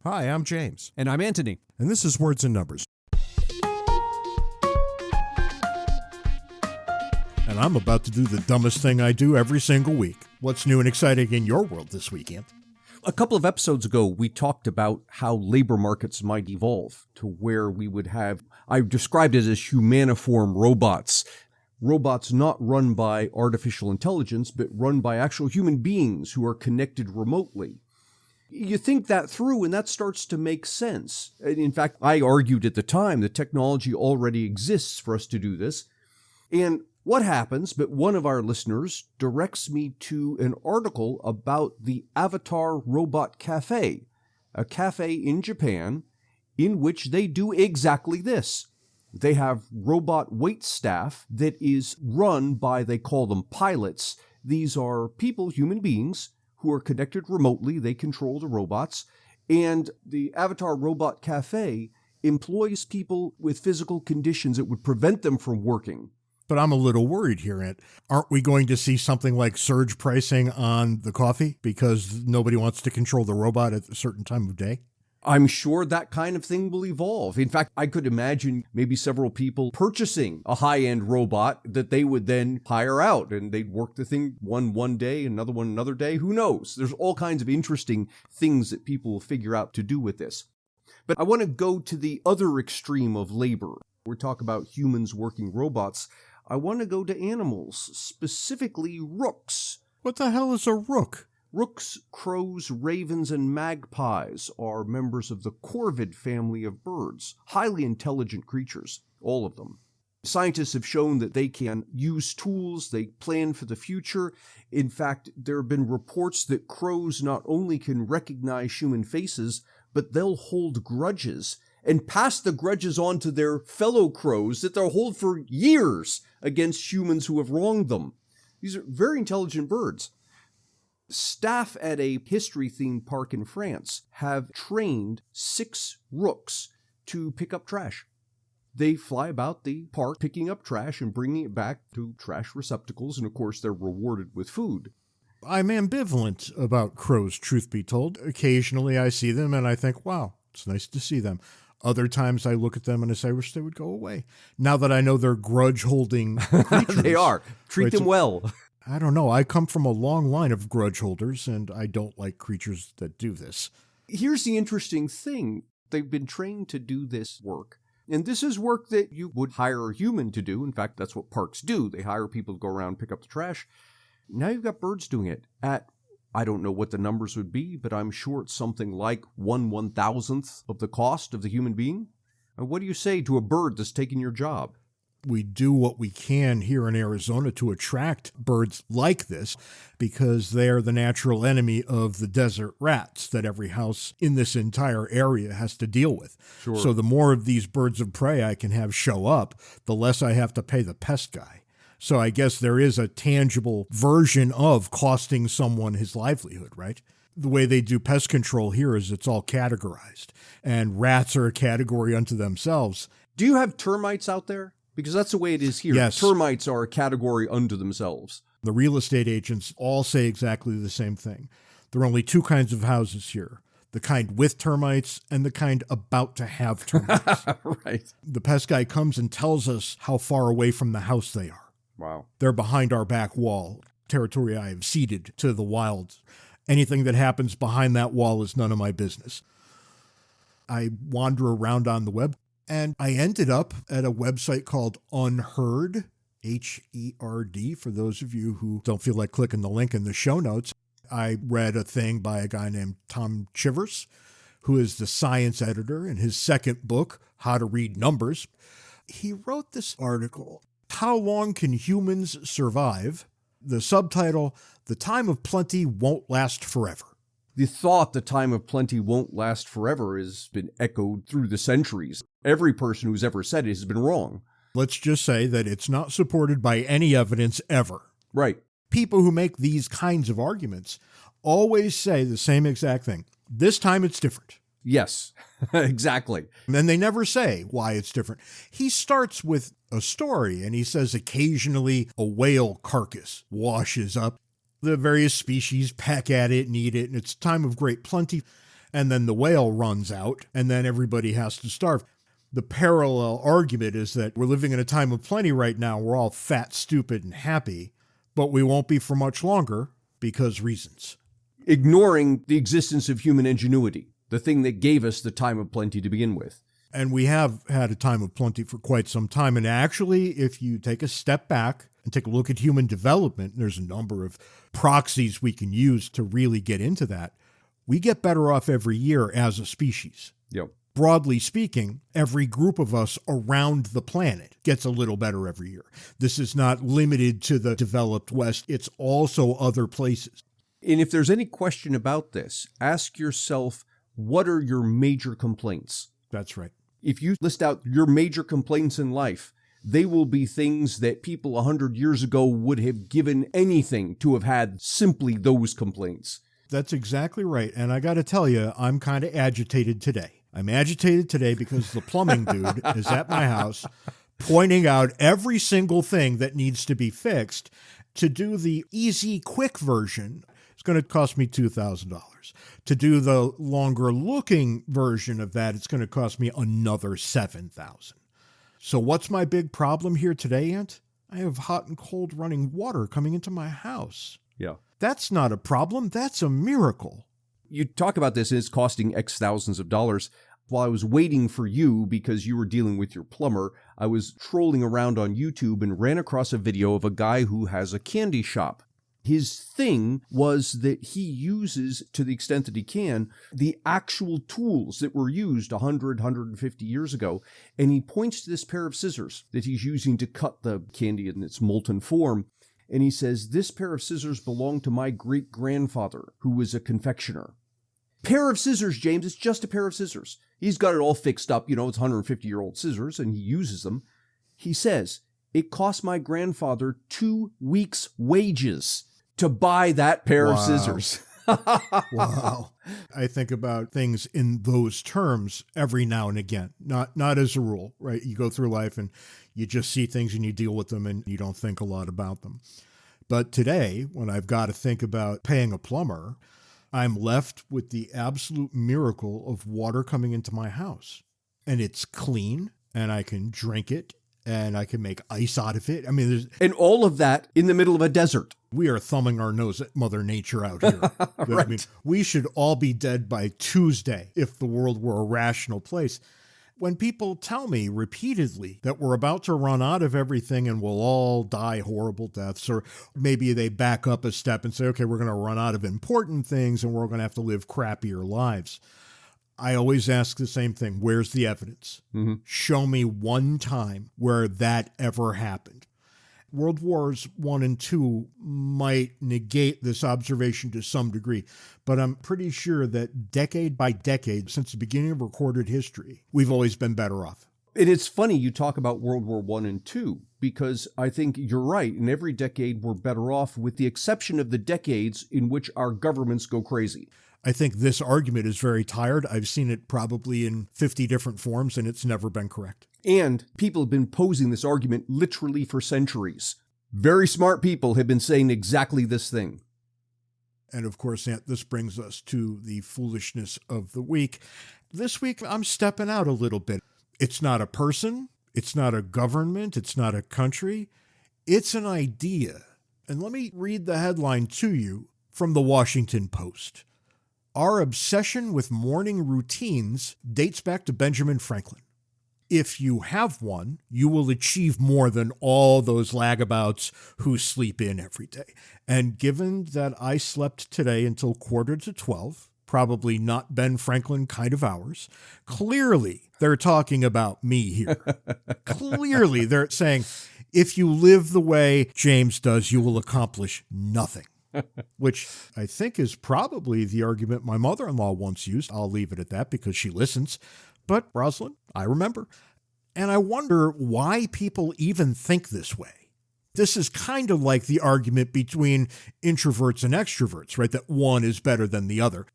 Hi, I'm James. And I'm Anthony. And this is Words and Numbers. And I'm about to do the dumbest thing I do every single week. What's new and exciting in your world this weekend? A couple of episodes ago, we talked about how labor markets might evolve to where we would have, I described it as humaniform robots. Robots not run by artificial intelligence, but run by actual human beings who are connected remotely. You think that through, and that starts to make sense. In fact, I argued at the time that technology already exists for us to do this. And what happens, but one of our listeners directs me to an article about the Avatar Robot Cafe, a cafe in Japan in which they do exactly this. They have robot wait staff that is run by, they call them pilots. These are people, human beings, who are connected remotely. They control the robots. And the Avatar Robot Cafe employs people with physical conditions that would prevent them from working. But I'm a little worried here, Ant. Aren't we going to see something like surge pricing on the coffee because nobody wants to control the robot at a certain time of day? I'm sure that kind of thing will evolve. In fact, I could imagine maybe several people purchasing a high-end robot that they would then hire out, and they'd work the thing one day, another one another day. Who knows? There's all kinds of interesting things that people will figure out to do with this. But I want to go to the other extreme of labor. We're talking about humans working robots. I want to go to animals, specifically rooks. What the hell is a rook? Rooks, crows, ravens, and magpies are members of the corvid family of birds, highly intelligent creatures, all of them. Scientists have shown that they can use tools, they plan for the future. In fact, there have been reports that crows not only can recognize human faces, but they'll hold grudges and pass the grudges on to their fellow crows that they'll hold for years against humans who have wronged them. These are very intelligent birds. Staff at a history-themed park in France have trained 6 rooks to pick up trash. They fly about the park picking up trash and bringing it back to trash receptacles, and of course they're rewarded with food. I'm ambivalent about crows, truth be told. Occasionally I see them and I think, wow, it's nice to see them. Other times I look at them and I say, I wish they would go away. Now that I know they're grudge-holding creatures. They are. Treat them well. I don't know. I come from a long line of grudge holders, and I don't like creatures that do this. Here's the interesting thing. They've been trained to do this work. And this is work that you would hire a human to do. In fact, that's what parks do. They hire people to go around and pick up the trash. Now you've got birds doing it at, I don't know what the numbers would be, but I'm sure it's something like 1/1000th of the cost of the human being. And what do you say to a bird that's taking your job? We do what we can here in Arizona to attract birds like this because they are the natural enemy of the desert rats that every house in this entire area has to deal with. Sure. So the more of these birds of prey I can have show up, the less I have to pay the pest guy. So I guess there is a tangible version of costing someone his livelihood, right? The way they do pest control here is it's all categorized, and rats are a category unto themselves. Do you have termites out there? Because that's the way it is here. Yes. Termites are a category unto themselves. The real estate agents all say exactly the same thing. There are only 2 kinds of houses here. The kind with termites and the kind about to have termites. Right. The pest guy comes and tells us how far away from the house they are. Wow. They're behind our back wall, territory I have ceded to the wild. Anything that happens behind that wall is none of my business. I wander around on the web, and I ended up at a website called Unheard, H-E-R-D, for those of you who don't feel like clicking the link in the show notes. I read a thing by a guy named Tom Chivers, who is the science editor in his second book, How to Read Numbers. He wrote this article, How Long Can Humans Survive? The subtitle, The Time of Plenty Won't Last Forever. The thought the time of plenty won't last forever has been echoed through the centuries. Every person who's ever said it has been wrong. Let's just say that it's not supported by any evidence ever. Right. People who make these kinds of arguments always say the same exact thing. This time it's different. Yes, exactly. And then they never say why it's different. He starts with a story and he says occasionally a whale carcass washes up. The various species peck at it and eat it, and it's a time of great plenty. and then the whale runs out, and then everybody has to starve. The parallel argument is that we're living in a time of plenty right now. We're all fat, stupid, and happy, but we won't be for much longer because reasons. Ignoring the existence of human ingenuity, the thing that gave us the time of plenty to begin with. And we have had a time of plenty for quite some time. And actually, if you take a step back and take a look at human development, there's a number of proxies we can use to really get into that. We get better off every year as a species. Yep. Broadly speaking, every group of us around the planet gets a little better every year. This is not limited to the developed West. It's also other places. And if there's any question about this, ask yourself, what are your major complaints? That's right. If you list out your major complaints in life, they will be things that people 100 years ago would have given anything to have had simply those complaints. That's exactly right. And I got to tell you, I'm kind of agitated today. I'm agitated today because the plumbing dude is at my house pointing out every single thing that needs to be fixed. To do the easy, quick version, it's going to cost me $2,000. To do the longer-looking version of that, it's going to cost me another $7,000. So what's my big problem here today, Ant? I have hot and cold running water coming into my house. Yeah. That's not a problem. That's a miracle. You talk about this and it's costing X thousands of dollars. While I was waiting for you because you were dealing with your plumber, I was trolling around on YouTube and ran across a video of a guy who has a candy shop. His thing was that he uses, to the extent that he can, the actual tools that were used 100, 150 years ago. And he points to this pair of scissors that he's using to cut the candy in its molten form. And he says, this pair of scissors belonged to my great-grandfather, who was a confectioner. Pair of scissors, James. It's just a pair of scissors. He's got it all fixed up. It's 150-year-old scissors, and he uses them. He says, it cost my grandfather 2 weeks' wages to buy that pair of scissors. Wow. I think about things in those terms every now and again, not as a rule, right? You go through life and you just see things and you deal with them and you don't think a lot about them. But today, when I've got to think about paying a plumber, I'm left with the absolute miracle of water coming into my house. And it's clean and I can drink it and I can make ice out of it. I mean, and all of that in the middle of a desert. We are thumbing our nose at Mother Nature out here. Right. I mean, we should all be dead by Tuesday if the world were a rational place. When people tell me repeatedly that we're about to run out of everything and we'll all die horrible deaths, or maybe they back up a step and say, okay, we're going to run out of important things and we're going to have to live crappier lives, I always ask the same thing. Where's the evidence? Mm-hmm. Show me one time where that ever happened. World Wars I and II might negate this observation to some degree, but I'm pretty sure that decade by decade, since the beginning of recorded history, we've always been better off. And it's funny you talk about World War I and II, because I think you're right. In every decade, we're better off, with the exception of the decades in which our governments go crazy. I think this argument is very tired. I've seen it probably in 50 different forms, and it's never been correct. And people have been posing this argument literally for centuries. Very smart people have been saying exactly this thing. And of course, this brings us to the foolishness of the week. This week, I'm stepping out a little bit. It's not a person. It's not a government. It's not a country. It's an idea. And let me read the headline to you from the Washington Post. Our obsession with morning routines dates back to Benjamin Franklin. If you have one, you will achieve more than all those lagabouts who sleep in every day. And given that I slept today until 11:45, probably not Ben Franklin kind of hours, clearly they're talking about me here. Clearly they're saying, if you live the way James does, you will accomplish nothing. Which I think is probably the argument my mother-in-law once used. I'll leave it at that because she listens. But Rosalind, I remember. And I wonder why people even think this way. This is kind of like the argument between introverts and extroverts, right? That one is better than the other.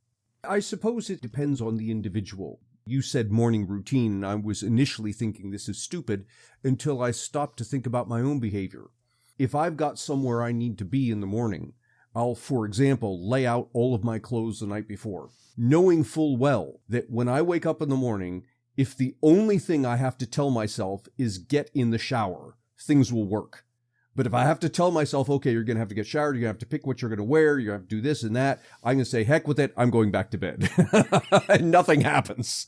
I suppose it depends on the individual. You said morning routine, and I was initially thinking this is stupid until I stopped to think about my own behavior. If I've got somewhere I need to be in the morning, I'll, for example, lay out all of my clothes the night before, knowing full well that when I wake up in the morning, if the only thing I have to tell myself is get in the shower, things will work. But if I have to tell myself, okay, you're going to have to get showered, you're going to have to pick what you're going to wear, you're going to have to do this and that, I'm going to say, heck with it, I'm going back to bed. And nothing happens.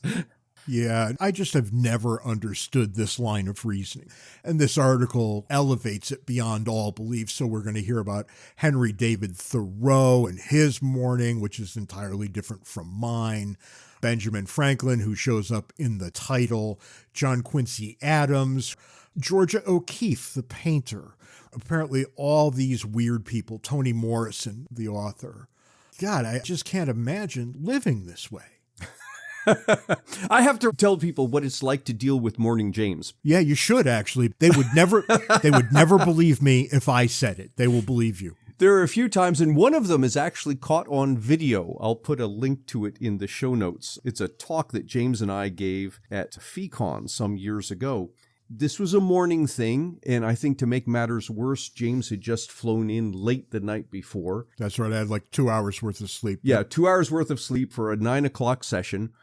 Yeah, I just have never understood this line of reasoning. And this article elevates it beyond all belief. So we're going to hear about Henry David Thoreau and his morning, which is entirely different from mine. Benjamin Franklin, who shows up in the title. John Quincy Adams. Georgia O'Keeffe, the painter. Apparently all these weird people. Toni Morrison, the author. God, I just can't imagine living this way. I have to tell people what it's like to deal with Morning James. Yeah, you should actually. They would never believe me if I said it. They will believe you. There are a few times, and one of them is actually caught on video. I'll put a link to it in the show notes. It's a talk that James and I gave at FeeCon some years ago. This was a morning thing, and I think to make matters worse, James had just flown in late the night before. That's right. I had like 2 hours worth of sleep. Yeah, 2 hours worth of sleep for a 9 o'clock session.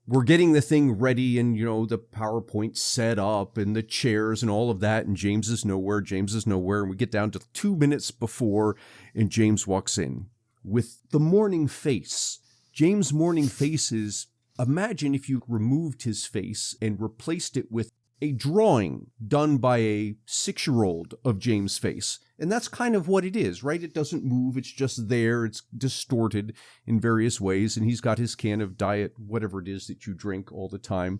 We're getting the thing ready and, the PowerPoint set up and the chairs and all of that. And James is nowhere. And we get down to 2 minutes before and James walks in with the morning face. James' morning face is, imagine if you removed his face and replaced it with a drawing done by a 6-year-old of James' face. And that's kind of what it is, right? It doesn't move. It's just there. It's distorted in various ways. And he's got his can of diet, whatever it is that you drink all the time.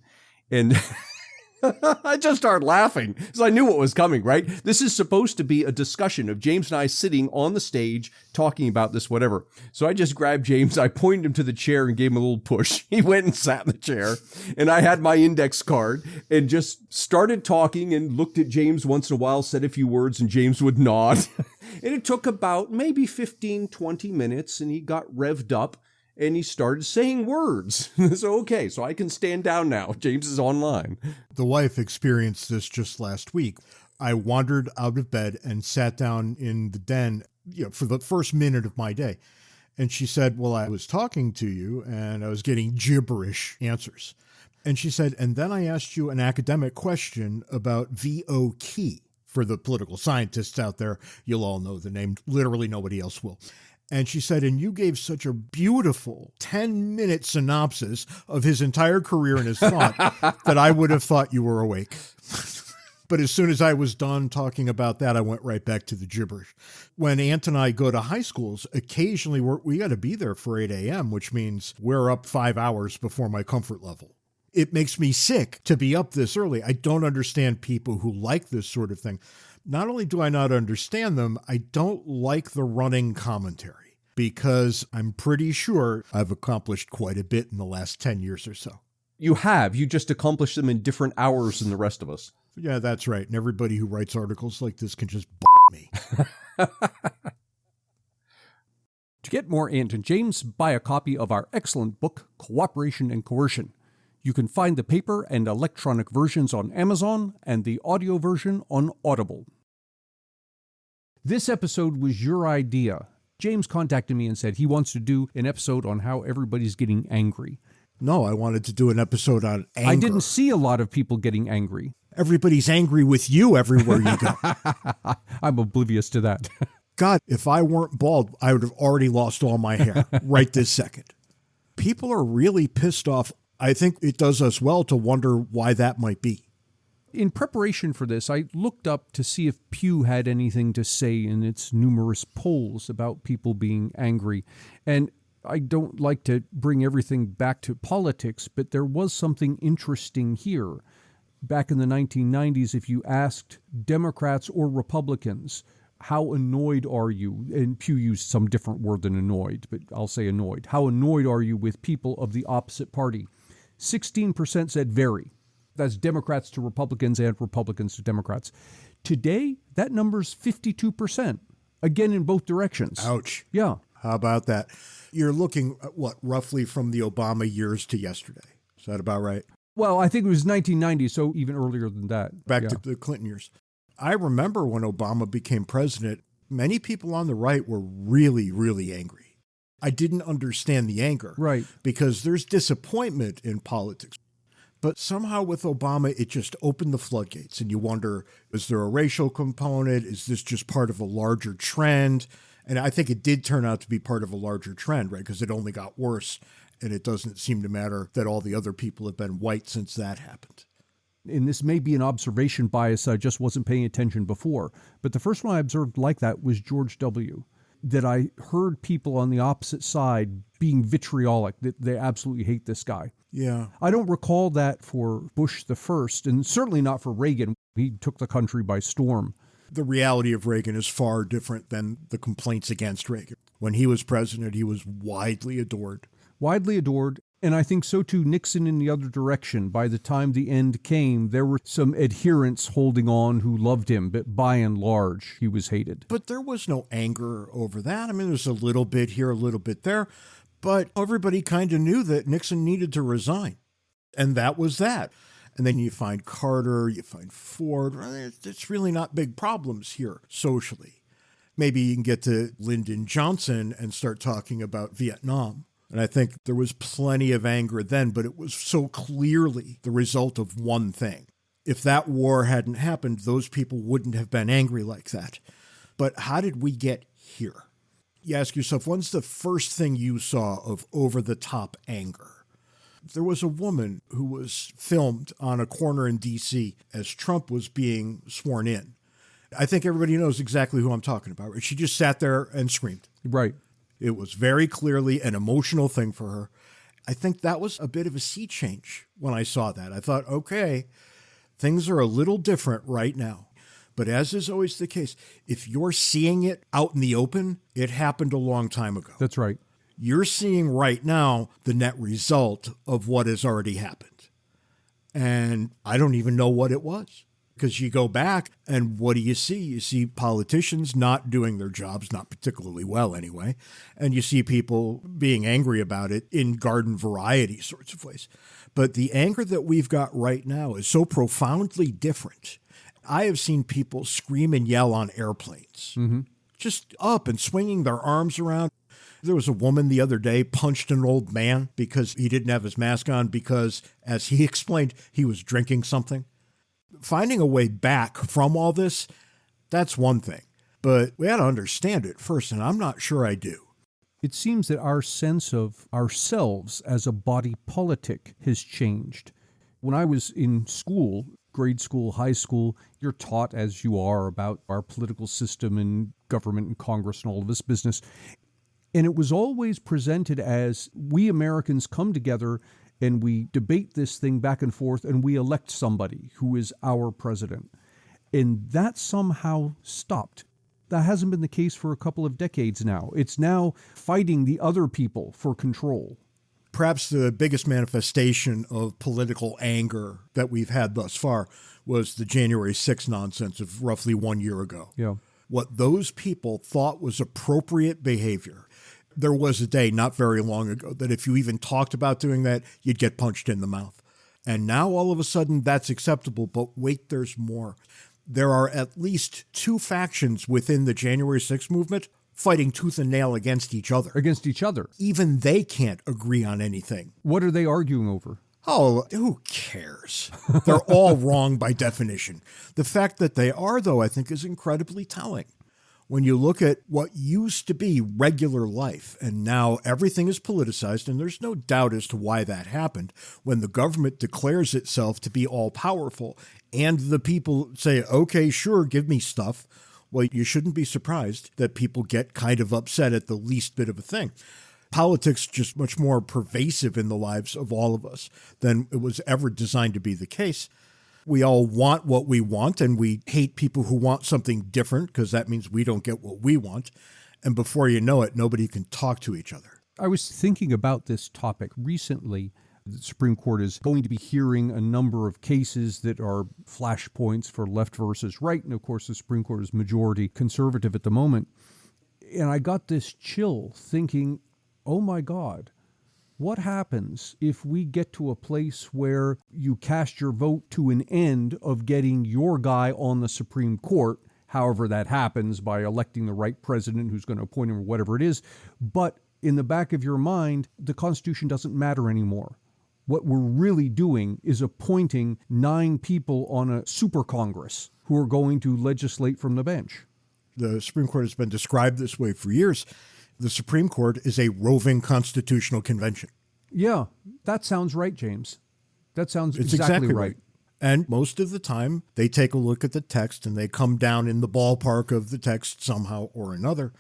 And I just started laughing because I knew what was coming, right? This is supposed to be a discussion of James and I sitting on the stage talking about this, whatever. So I just grabbed James, I pointed him to the chair and gave him a little push. He went and sat in the chair and I had my index card and just started talking and looked at James once in a while, said a few words and James would nod. And it took about maybe 15, 20 minutes and he got revved up. And he started saying words. So I can stand down now. James is online. The wife experienced this just last week. I wandered out of bed and sat down in the den, for the first minute of my day. And she said, well, I was talking to you and I was getting gibberish answers. And she said, and then I asked you an academic question about V.O. Key. For the political scientists out there, you'll all know the name. Literally nobody else will. And she said, and you gave such a beautiful 10-minute synopsis of his entire career and his thought that I would have thought you were awake. But as soon as I was done talking about that, I went right back to the gibberish. When Ant and I go to high schools, occasionally we got to be there for 8 a.m., which means we're up 5 hours before my comfort level. It makes me sick to be up this early. I don't understand people who like this sort of thing. Not only do I not understand them, I don't like the running commentary because I'm pretty sure I've accomplished quite a bit in the last 10 years or so. You have. You just accomplished them in different hours than the rest of us. Yeah, that's right. And everybody who writes articles like this can just me. To get more Ant and James, buy a copy of our excellent book, Cooperation and Coercion. You can find the paper and electronic versions on Amazon and the audio version on Audible. This episode was your idea. James contacted me and said he wants to do an episode on how everybody's getting angry. No, I wanted to do an episode on anger. I didn't see a lot of people getting angry. Everybody's angry with you everywhere you go. I'm oblivious to that. God, if I weren't bald, I would have already lost all my hair right this second. People are really pissed off. I think it does us well to wonder why that might be. In preparation for this, I looked up to see if Pew had anything to say in its numerous polls about people being angry. And I don't like to bring everything back to politics, but there was something interesting here. Back in the 1990s, if you asked Democrats or Republicans, how annoyed are you? And Pew used some different word than annoyed, but I'll say annoyed. How annoyed are you with people of the opposite party? 16% said very. That's Democrats to Republicans and Republicans to Democrats. Today, that number's 52%. Again, in both directions. Ouch. Yeah. How about that? You're looking at roughly from the Obama years to yesterday. Is that about right? Well, I think it was 1990, so even earlier than that. Back to the Clinton years. I remember when Obama became president, many people on the right were really, really angry. I didn't understand the anger. Right. Because there's disappointment in politics. But somehow with Obama, it just opened the floodgates. And you wonder, is there a racial component? Is this just part of a larger trend? And I think it did turn out to be part of a larger trend, right? Because it only got worse. And it doesn't seem to matter that all the other people have been white since that happened. And this may be an observation bias I just wasn't paying attention before. But the first one I observed like that was George W., that I heard people on the opposite side being vitriolic, that they absolutely hate this guy. Yeah. I don't recall that for Bush the first, and certainly not for Reagan. He took the country by storm. The reality of Reagan is far different than the complaints against Reagan. When he was president, he was widely adored. Widely adored. And I think so too Nixon in the other direction. By the time the end came, there were some adherents holding on who loved him, but by and large, he was hated. But there was no anger over that. I mean, there's a little bit here, a little bit there. But everybody kind of knew that Nixon needed to resign. And that was that. And then you find Carter, you find Ford. It's really not big problems here socially. Maybe you can get to Lyndon Johnson and start talking about Vietnam. And I think there was plenty of anger then, but it was so clearly the result of one thing. If that war hadn't happened, those people wouldn't have been angry like that. But how did we get here? You ask yourself, when's the first thing you saw of over-the-top anger? There was a woman who was filmed on a corner in D.C. as Trump was being sworn in. I think everybody knows exactly who I'm talking about. She just sat there and screamed. Right. It was very clearly an emotional thing for her. I think that was a bit of a sea change when I saw that. I thought, okay, things are a little different right now. But as is always the case, if you're seeing it out in the open, it happened a long time ago. That's right. You're seeing right now the net result of what has already happened. And I don't even know what it was. Because you go back and what do you see? You see politicians not doing their jobs, not particularly well anyway. And you see people being angry about it in garden variety sorts of ways. But the anger that we've got right now is so profoundly different. I have seen people scream and yell on airplanes, just up and swinging their arms around. There was a woman the other day punched an old man because he didn't have his mask on because, as he explained, he was drinking something. Finding a way back from all this, that's one thing. But we got to understand it first, and I'm not sure I do. It seems that our sense of ourselves as a body politic has changed. When I was in school, grade school, high school, you're taught, as you are, about our political system and government and Congress and all of this business. And it was always presented as we Americans come together and we debate this thing back and forth, and we elect somebody who is our president. And that somehow stopped. That hasn't been the case for a couple of decades now. It's now fighting the other people for control. Perhaps the biggest manifestation of political anger that we've had thus far was the January 6th nonsense of roughly 1 year ago. Yeah. What those people thought was appropriate behavior. There was a day not very long ago that if you even talked about doing that, you'd get punched in the mouth. And now all of a sudden that's acceptable. But wait, there's more. There are at least two factions within the January 6th movement fighting tooth and nail against each other. Against each other. Even they can't agree on anything. What are they arguing over? Oh, who cares? They're all wrong by definition. The fact that they are, though, I think is incredibly telling. When you look at what used to be regular life, and now everything is politicized, and there's no doubt as to why that happened, when the government declares itself to be all-powerful, and the people say, okay, sure, give me stuff, well, you shouldn't be surprised that people get kind of upset at the least bit of a thing. Politics just much more pervasive in the lives of all of us than it was ever designed to be the case. We all want what we want, and we hate people who want something different because that means we don't get what we want. And before you know it, nobody can talk to each other. I was thinking about this topic recently. The Supreme Court is going to be hearing a number of cases that are flashpoints for left versus right. And of course, the Supreme Court is majority conservative at the moment. And I got this chill thinking, oh my God, what happens if we get to a place where you cast your vote to an end of getting your guy on the Supreme Court? however that happens, by electing the right president who's going to appoint him or whatever it is. But in the back of your mind, the Constitution doesn't matter anymore. What we're really doing is appointing 9 people on a super Congress who are going to legislate from the bench. The Supreme Court has been described this way for years. The Supreme Court is a roving constitutional convention. Yeah, that sounds right, James. That sounds It's exactly right. And most of the time, they take a look at the text and they come down in the ballpark of the text somehow or another.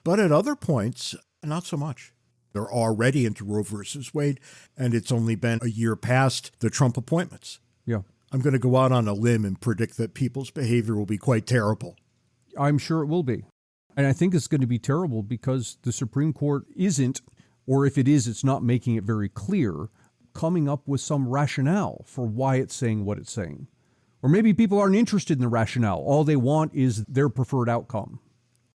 But at other points, not so much. They're already into Roe versus Wade, and it's only been a year past the Trump appointments. Yeah. I'm going to go out on a limb and predict that people's behavior will be quite terrible. I'm sure it will be. And I think it's going to be terrible because the Supreme Court isn't, or if it is, it's not making it very clear, coming up with some rationale for why it's saying what it's saying. Or maybe people aren't interested in the rationale. All they want is their preferred outcome.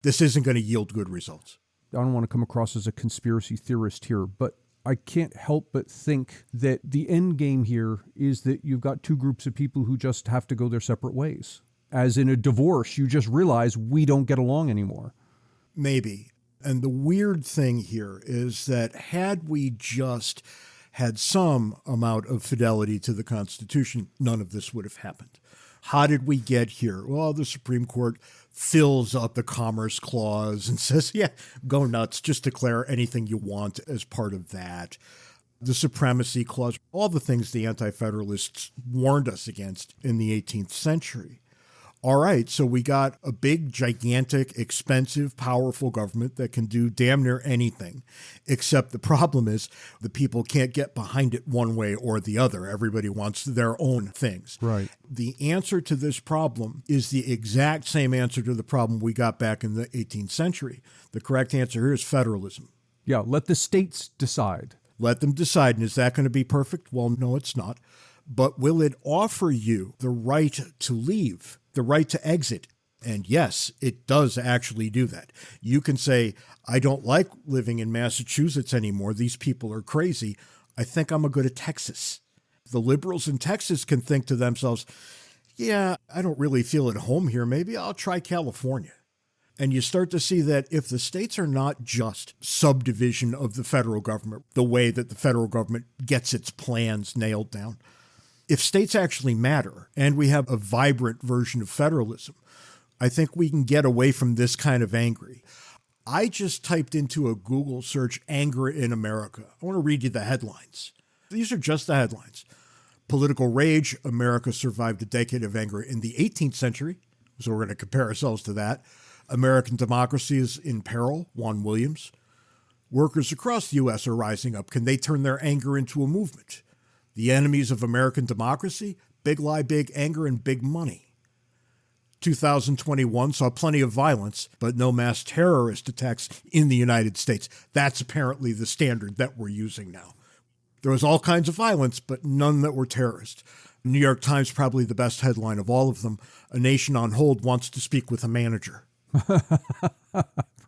This isn't going to yield good results. I don't want to come across as a conspiracy theorist here, but I can't help but think that the end game here is that you've got 2 groups of people who just have to go their separate ways. As in a divorce, you just realize we don't get along anymore. Maybe. And the weird thing here is that had we just had some amount of fidelity to the Constitution, none of this would have happened. How did we get here? Well, the Supreme Court fills up the Commerce Clause and says, yeah, go nuts, just declare anything you want as part of that. The Supremacy Clause, all the things the Anti-Federalists warned us against in the 18th century. All right, so we got a big, gigantic, expensive, powerful government that can do damn near anything, except the problem is the people can't get behind it one way or the other. Everybody wants their own things. Right. The answer to this problem is the exact same answer to the problem we got back in the 18th century. The correct answer here is federalism. Yeah, let the states decide. Let them decide. And is that going to be perfect? Well, no, it's not. But will it offer you the right to leave? The right to exit. And yes, it does actually do that. You can say, I don't like living in Massachusetts anymore. These people are crazy. I think I'm going to go to Texas. The liberals in Texas can think to themselves, yeah, I don't really feel at home here. Maybe I'll try California. And you start to see that if the states are not just subdivision of the federal government, the way that the federal government gets its plans nailed down, if states actually matter and we have a vibrant version of federalism, I think we can get away from this kind of angry. I just typed into a Google search, anger in America. I want to read you the headlines. These are just the headlines. Political rage, America survived a decade of anger in the 18th century. So we're going to compare ourselves to that. American democracy is in peril, Juan Williams. Workers across the U.S. are rising up. Can they turn their anger into a movement? The enemies of American democracy, big lie, big anger, and big money. 2021 saw plenty of violence, but no mass terrorist attacks in the United States. That's apparently the standard that we're using now. There was all kinds of violence, but none that were terrorist. New York Times, probably the best headline of all of them. A nation on hold wants to speak with a manager.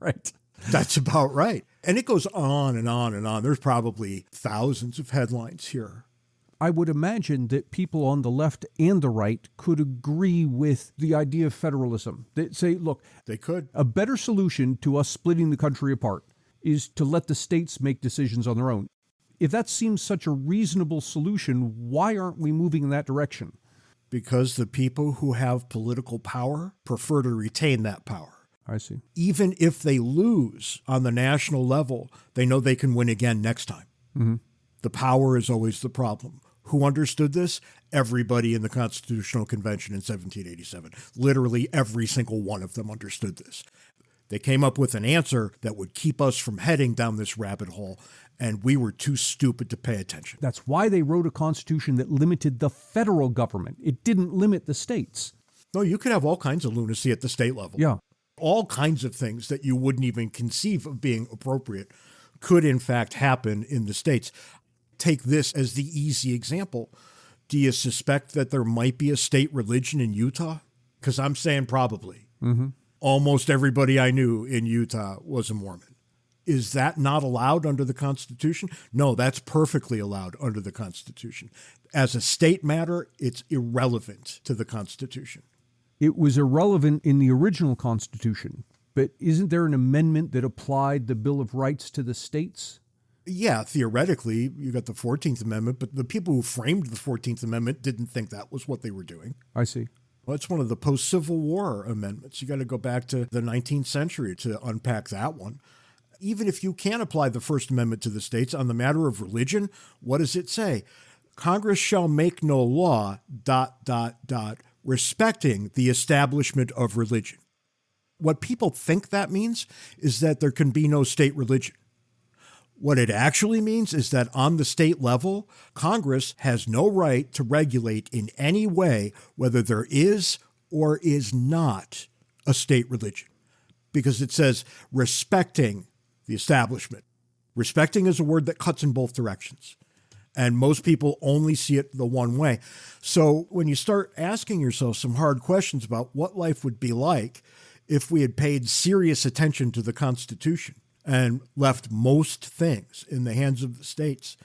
Right. That's about right. And it goes on and on and on. There's probably thousands of headlines here. I would imagine that people on the left and the right could agree with the idea of federalism. They say, look, They could. a better solution to us splitting the country apart is to let the states make decisions on their own. If that seems such a reasonable solution, why aren't we moving in that direction? Because the people who have political power prefer to retain that power. I see. Even if they lose on the national level, they know they can win again next time. Mm-hmm. The power is always the problem. Who understood this? Everybody in the Constitutional Convention in 1787. Literally every single one of them understood this. They came up with an answer that would keep us from heading down this rabbit hole, and we were too stupid to pay attention. That's why they wrote a constitution that limited the federal government. It didn't limit the states. No, you could have all kinds of lunacy at the state level. Yeah. All kinds of things that you wouldn't even conceive of being appropriate could in fact happen in the states. Take this as the easy example. Do you suspect that there might be a state religion in Utah? Because I'm saying probably. Mm-hmm. Almost everybody I knew in Utah was a Mormon. Is that not allowed under the Constitution? No, that's perfectly allowed under the Constitution. As a state matter, it's irrelevant to the Constitution. it was irrelevant in the original Constitution. But isn't there an amendment that applied the Bill of Rights to the states? Yeah, theoretically, you got the 14th Amendment, but the people who framed the 14th Amendment didn't think that was what they were doing. I see. Well, it's one of the post-Civil War amendments. You got to go back to the 19th century to unpack that one. Even if you can apply the First Amendment to the states on the matter of religion, what does it say? Congress shall make no law, ... respecting the establishment of religion. What people think that means is that there can be no state religion. What it actually means is that on the state level, Congress has no right to regulate in any way whether there is or is not a state religion, because it says respecting the establishment. Respecting is a word that cuts in both directions, and most people only see it the one way. So when you start asking yourself some hard questions about what life would be like if we had paid serious attention to the Constitution and left most things in the hands of the states,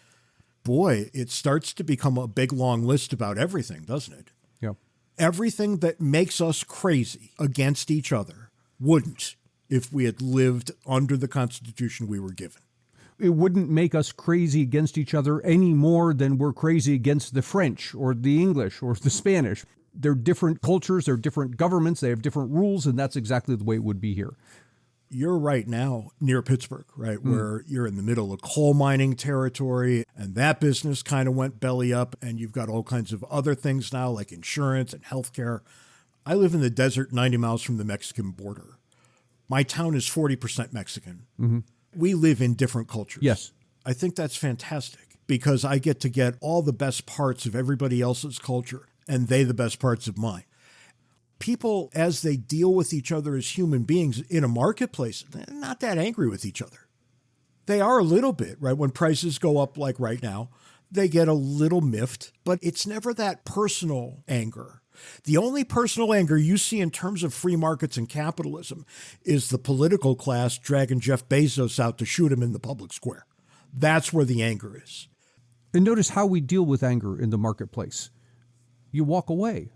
boy, it starts to become a big, long list about everything, doesn't it? Yeah. Everything that makes us crazy against each other wouldn't if we had lived under the Constitution we were given. It wouldn't make us crazy against each other any more than we're crazy against the French or the English or the Spanish. They're different cultures, they're different governments, they have different rules, and that's exactly the way it would be here. You're right now near Pittsburgh, right, where you're in the middle of coal mining territory, and that business kind of went belly up, and you've got all kinds of other things now like insurance and healthcare. I live in the desert 90 miles from the Mexican border. My town is 40% Mexican. Mm-hmm. We live in different cultures. Yes. I think that's fantastic because I get to get all the best parts of everybody else's culture and they the best parts of mine. People, as they deal with each other as human beings in a marketplace, they're not that angry with each other. They are a little bit, right? When prices go up like right now, they get a little miffed, but it's never that personal anger. The only personal anger you see in terms of free markets and capitalism is the political class dragging Jeff Bezos out to shoot him in the public square. That's where the anger is. And notice how we deal with anger in the marketplace. You walk away.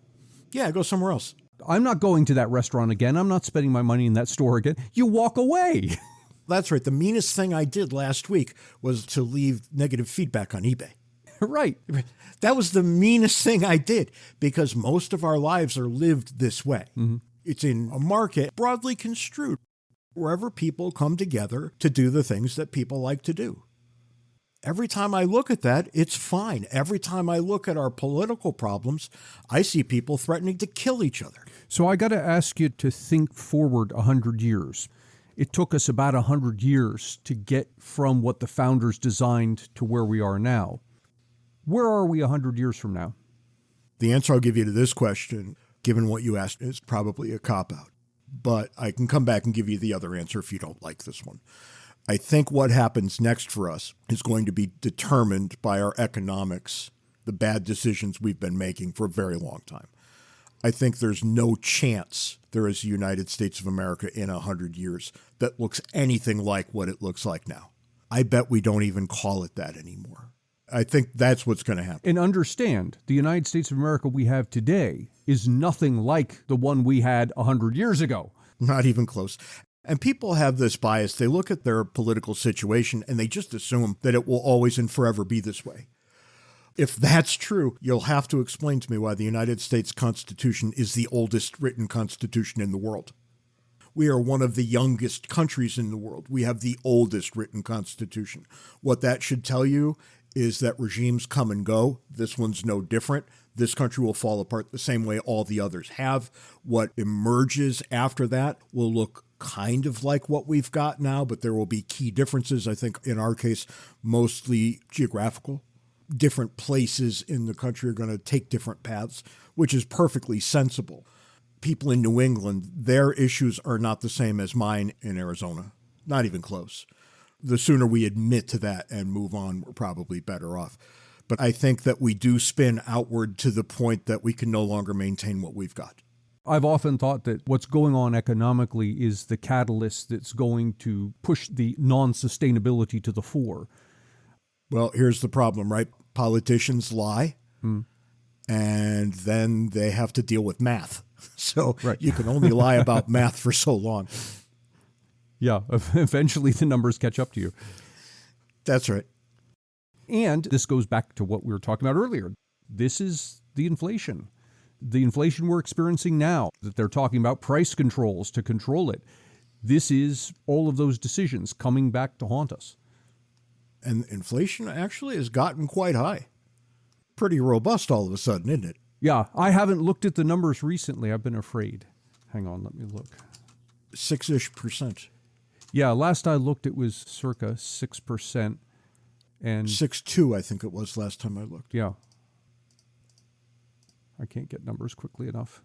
Yeah, go somewhere else. I'm not going to that restaurant again. I'm not spending my money in that store again. You walk away. That's right. The meanest thing I did last week was to leave negative feedback on eBay. Right. That was the meanest thing I did because most of our lives are lived this way. Mm-hmm. It's in a market broadly construed, wherever people come together to do the things that people like to do. Every time I look at that, it's fine. Every time I look at our political problems, I see people threatening to kill each other. So I got to ask you to think forward 100 years. It took us about 100 years to get from what the founders designed to where we are now. Where are we 100 years from now? The answer I'll give you to this question, given what you asked, is probably a cop-out. But I can come back and give you the other answer if you don't like this one. I think what happens next for us is going to be determined by our economics, the bad decisions we've been making for a very long time. I think there's no chance there is a United States of America in 100 years that looks anything like what it looks like now. I bet we don't even call it that anymore. I think that's what's going to happen. And understand, the United States of America we have today is nothing like the one we had 100 years ago. Not even close. And people have this bias. They look at their political situation and they just assume that it will always and forever be this way. If that's true, you'll have to explain to me why the United States Constitution is the oldest written constitution in the world. We are one of the youngest countries in the world. We have the oldest written constitution. What that should tell you is that regimes come and go. This one's no different. This country will fall apart the same way all the others have. What emerges after that will look kind of like what we've got now, but there will be key differences, I think, in our case, mostly geographical. Different places in the country are going to take different paths, which is perfectly sensible. People in New England, their issues are not the same as mine in Arizona. Not even close. The sooner we admit to that and move on, we're probably better off. But I think that we do spin outward to the point that we can no longer maintain what we've got. I've often thought that what's going on economically is the catalyst that's going to push the non-sustainability to the fore. Well, here's the problem, right? Politicians lie. And then they have to deal with math. So Right. you can only lie about math for so long. Yeah, eventually the numbers catch up to you. That's right. And this goes back to what we were talking about earlier. This is the inflation. The inflation we're experiencing now, that they're talking about price controls to control it. This is all of those decisions coming back to haunt us. And inflation actually has gotten quite high. Pretty robust all of a sudden, isn't it? Yeah, I haven't looked at the numbers recently. I've been afraid. Hang on, let me look. 6-ish%. Yeah, last I looked, it was circa 6%. And 6.2, I think it was last time I looked. yeah. I can't get numbers quickly enough.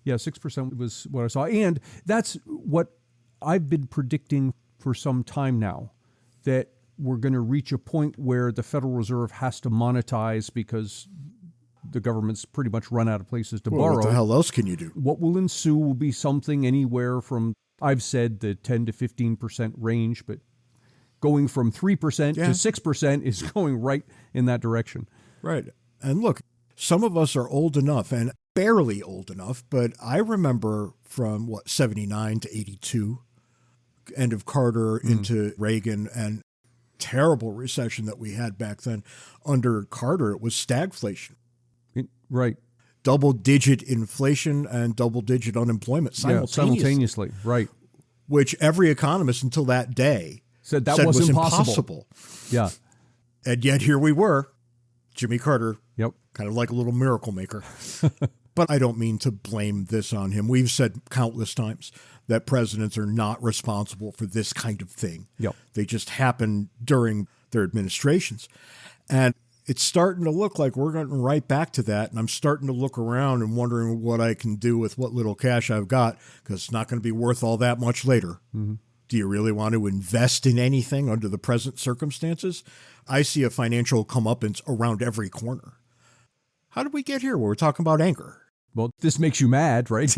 Yeah, 6% was what I saw. And that's what I've been predicting for some time now, that we're going to reach a point where the Federal Reserve has to monetize because the government's pretty much run out of places to borrow. What the hell else can you do? What will ensue will be something anywhere from, I've said, the 10 to 15% range, but going from 3% to 6% is going right in that direction. Right. And look, some of us are old enough, and barely old enough, but I remember from, 79 to 82, end of Carter into Reagan, and terrible recession that we had back then. Under Carter, it was stagflation. Right. Double-digit inflation and double-digit unemployment simultaneously, right. Which every economist until that day said was impossible. Yeah. And yet here we were, Jimmy Carter, Yep. kind of like a little miracle maker. But I don't mean to blame this on him. We've said countless times that presidents are not responsible for this kind of thing. Yep. They just happen during their administrations. And it's starting to look like we're going right back to that. And I'm starting to look around and wondering what I can do with what little cash I've got, because it's not going to be worth all that much later. Mm-hmm. Do you really want to invest in anything under the present circumstances? I see a financial comeuppance around every corner. How did we get here where we're talking about anger? Well, this makes you mad, right?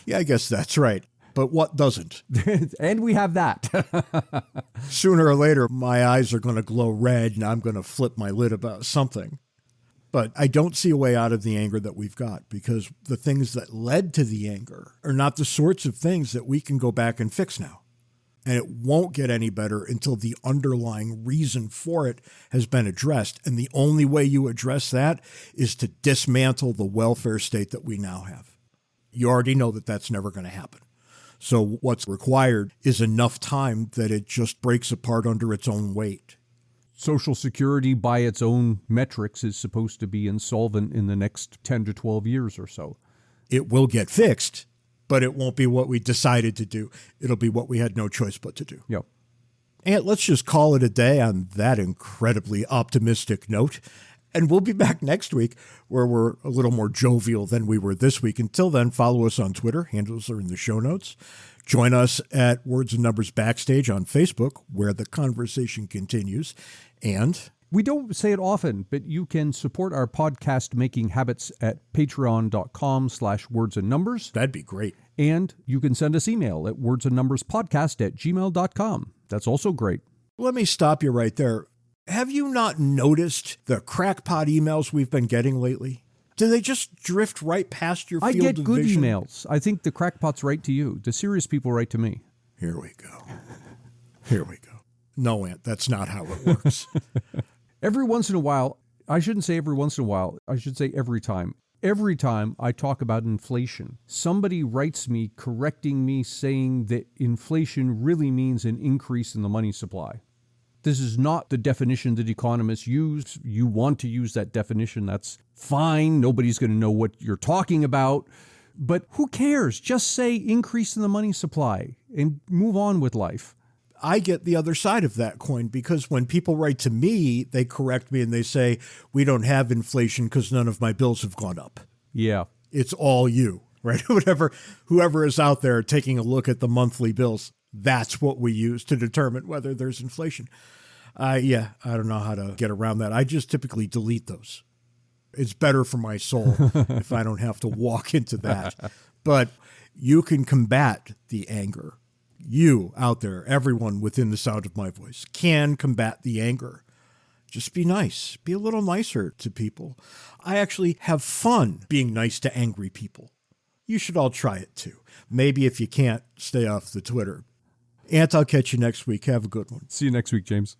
Yeah, I guess that's right. But what doesn't? And we have that. Sooner or later, my eyes are going to glow red and I'm going to flip my lid about something. But I don't see a way out of the anger that we've got, because the things that led to the anger are not the sorts of things that we can go back and fix now. And it won't get any better until the underlying reason for it has been addressed. And the only way you address that is to dismantle the welfare state that we now have. You already know that that's never going to happen. So what's required is enough time that it just breaks apart under its own weight. Social Security, by its own metrics, is supposed to be insolvent in the next 10 to 12 years or so. It will get fixed, but it won't be what we decided to do. It'll be what we had no choice but to do. Yep. And let's just call it a day on that incredibly optimistic note. And we'll be back next week where we're a little more jovial than we were this week. Until then, follow us on Twitter. Handles are in the show notes. Join us at Words and Numbers Backstage on Facebook, where the conversation continues. And we don't say it often, but you can support our podcast making habits at patreon.com/wordsandnumbers. That'd be great. And you can send us email at wordsandnumberspodcast@gmail.com. That's also great. Let me stop you right there. Have you not noticed the crackpot emails we've been getting lately? Do they just drift right past your field of vision? I get good emails. I think the crackpots write to you. The serious people write to me. Here we go. Here we go. No, Aunt, that's not how it works. Every once in a while, I shouldn't say every once in a while, I should say every time. Every time I talk about inflation, somebody writes me correcting me, saying that inflation really means an increase in the money supply. This is not the definition that economists use. You want to use that definition, that's fine. Nobody's going to know what you're talking about. But who cares? Just say increase in the money supply and move on with life. I get the other side of that coin, because when people write to me, they correct me and they say, we don't have inflation because none of my bills have gone up. Yeah. It's all you, right? Whoever is out there taking a look at the monthly bills, that's what we use to determine whether there's inflation. I don't know how to get around that. I just typically delete those. It's better for my soul if I don't have to walk into that. But you can combat the anger. You out there, everyone within the sound of my voice, can combat the anger. Just be nice. Be a little nicer to people. I actually have fun being nice to angry people. You should all try it too. Maybe if you can't, stay off the Twitter. Ant, I'll catch you next week. Have a good one. See you next week, James.